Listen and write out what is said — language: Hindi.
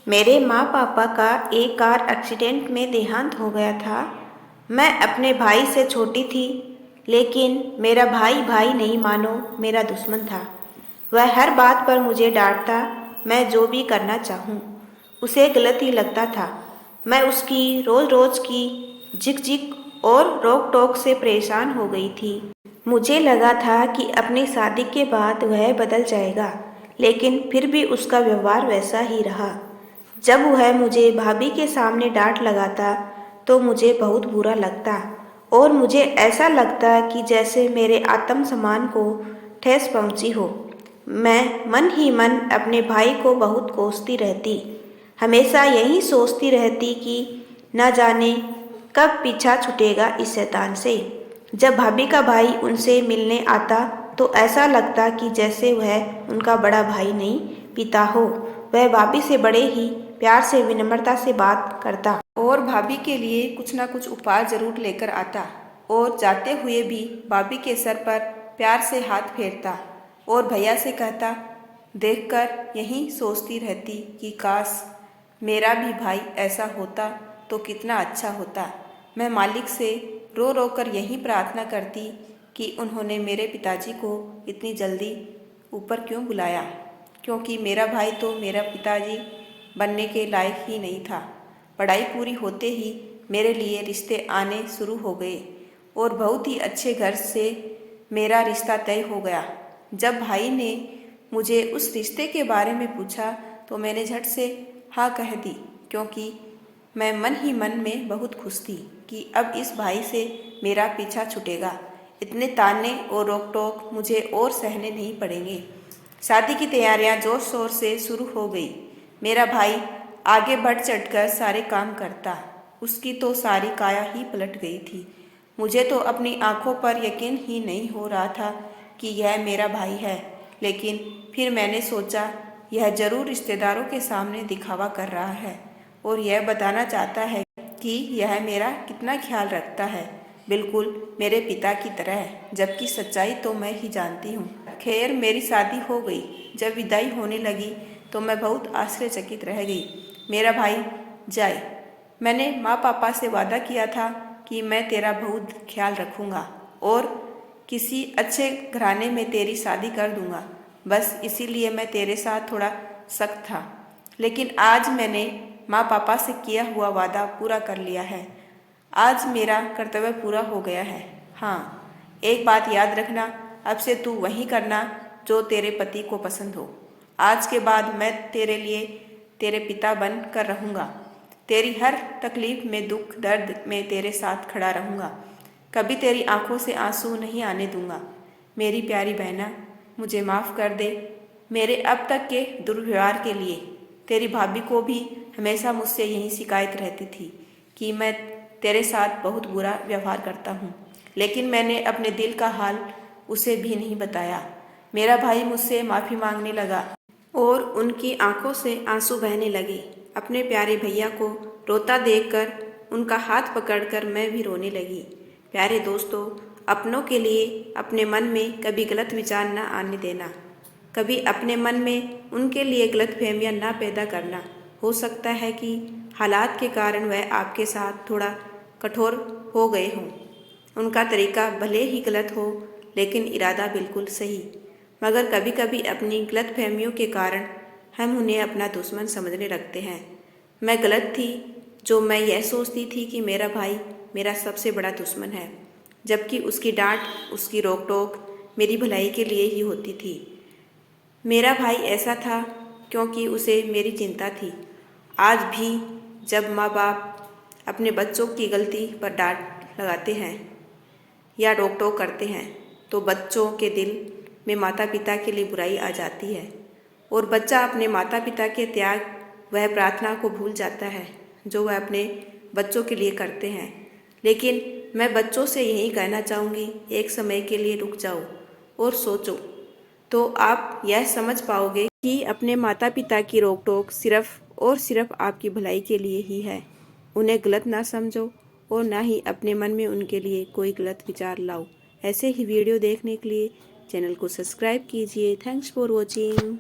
मेरे माँ पापा का एक कार एक्सीडेंट में देहांत हो गया था। मैं अपने भाई से छोटी थी, लेकिन मेरा भाई भाई नहीं मानो मेरा दुश्मन था। वह हर बात पर मुझे डांटता। मैं जो भी करना चाहूँ उसे गलत ही लगता था। मैं उसकी रोज़ रोज़ की झिक और रोक टोक से परेशान हो गई थी। मुझे लगा था कि अपनी शादी के बाद वह बदल जाएगा, लेकिन फिर भी उसका व्यवहार वैसा ही रहा। जब वह मुझे भाभी के सामने डांट लगाता तो मुझे बहुत बुरा लगता और मुझे ऐसा लगता कि जैसे मेरे आत्मसम्मान को ठेस पहुंची हो। मैं मन ही मन अपने भाई को बहुत कोसती रहती, हमेशा यही सोचती रहती कि न जाने कब पीछा छूटेगा इस शैतान से। जब भाभी का भाई उनसे मिलने आता तो ऐसा लगता कि जैसे वह उनका बड़ा भाई नहीं पिता हो। वह भाभी से बड़े ही प्यार से विनम्रता से बात करता और भाभी के लिए कुछ ना कुछ उपहार जरूर लेकर आता और जाते हुए भी भाभी के सर पर प्यार से हाथ फेरता और भैया से कहता। देखकर यही सोचती रहती कि काश मेरा भी भाई ऐसा होता तो कितना अच्छा होता। मैं मालिक से रो रो कर यही प्रार्थना करती कि उन्होंने मेरे पिताजी को इतनी जल्दी ऊपर क्यों बुलाया, क्योंकि मेरा भाई तो मेरा पिताजी बनने के लायक ही नहीं था। पढ़ाई पूरी होते ही मेरे लिए रिश्ते आने शुरू हो गए और बहुत ही अच्छे घर से मेरा रिश्ता तय हो गया। जब भाई ने मुझे उस रिश्ते के बारे में पूछा तो मैंने झट से हाँ कह दी, क्योंकि मैं मन ही मन में बहुत खुश थी कि अब इस भाई से मेरा पीछा छूटेगा। इतने ताने और रोक टोक मुझे और सहने नहीं पड़ेंगे। शादी की तैयारियां जोर शोर से शुरू हो गई। मेरा भाई आगे बढ़ चढ़कर सारे काम करता। उसकी तो सारी काया ही पलट गई थी। मुझे तो अपनी आंखों पर यकीन ही नहीं हो रहा था कि यह मेरा भाई है, लेकिन फिर मैंने सोचा यह जरूर रिश्तेदारों के सामने दिखावा कर रहा है और यह बताना चाहता है कि यह मेरा कितना ख्याल रखता है, बिल्कुल मेरे पिता की तरह, जबकि सच्चाई तो मैं ही जानती हूँ। खैर मेरी शादी हो गई। जब विदाई होने लगी तो मैं बहुत आश्चर्यचकित रह गई। मेरा भाई जाए, मैंने माँ पापा से वादा किया था कि मैं तेरा बहुत ख्याल रखूँगा और किसी अच्छे घराने में तेरी शादी कर दूँगा। बस इसीलिए मैं तेरे साथ थोड़ा सख्त था, लेकिन आज मैंने माँ पापा से किया हुआ वादा पूरा कर लिया है। आज मेरा कर्तव्य पूरा हो गया है। हाँ, एक बात याद रखना, अब से तू वही करना जो तेरे पति को पसंद हो। आज के बाद मैं तेरे लिए तेरे पिता बन कर रहूँगा। तेरी हर तकलीफ में दुख दर्द में तेरे साथ खड़ा रहूँगा। कभी तेरी आंखों से आंसू नहीं आने दूंगा। मेरी प्यारी बहना, मुझे माफ़ कर दे मेरे अब तक के दुर्व्यवहार के लिए। तेरी भाभी को भी हमेशा मुझसे यही शिकायत रहती थी कि मैं तेरे साथ बहुत बुरा व्यवहार करता हूँ, लेकिन मैंने अपने दिल का हाल उसे भी नहीं बताया। मेरा भाई मुझसे माफ़ी मांगने लगा और उनकी आंखों से आंसू बहने लगे। अपने प्यारे भैया को रोता देखकर उनका हाथ पकड़कर मैं भी रोने लगी। प्यारे दोस्तों, अपनों के लिए अपने मन में कभी गलत विचार न आने देना। कभी अपने मन में उनके लिए गलतफहमियां ना पैदा करना। हो सकता है कि हालात के कारण वह आपके साथ थोड़ा कठोर हो गए हों। उनका तरीका भले ही गलत हो, लेकिन इरादा बिल्कुल सही। मगर कभी कभी अपनी गलतफहमियों के कारण हम उन्हें अपना दुश्मन समझने लगते हैं। मैं गलत थी जो मैं यह सोचती थी कि मेरा भाई मेरा सबसे बड़ा दुश्मन है, जबकि उसकी डांट, उसकी रोक टोक मेरी भलाई के लिए ही होती थी। मेरा भाई ऐसा था क्योंकि उसे मेरी चिंता थी। आज भी जब माँ बाप अपने बच्चों की गलती पर डांट लगाते हैं या रोक टोक करते हैं तो बच्चों के दिल में माता पिता के लिए बुराई आ जाती है और बच्चा अपने माता पिता के त्याग वह प्रार्थना को भूल जाता है जो वह अपने बच्चों के लिए करते हैं। लेकिन मैं बच्चों से यही कहना चाहूँगी, एक समय के लिए रुक जाओ और सोचो, तो आप यह समझ पाओगे कि अपने माता पिता की रोक टोक सिर्फ और सिर्फ आपकी भलाई के लिए ही है। उन्हें गलत ना समझो और ना ही अपने मन में उनके लिए कोई गलत विचार लाओ। ऐसे ही वीडियो देखने के लिए चैनल को सब्सक्राइब कीजिए। Thanks for watching.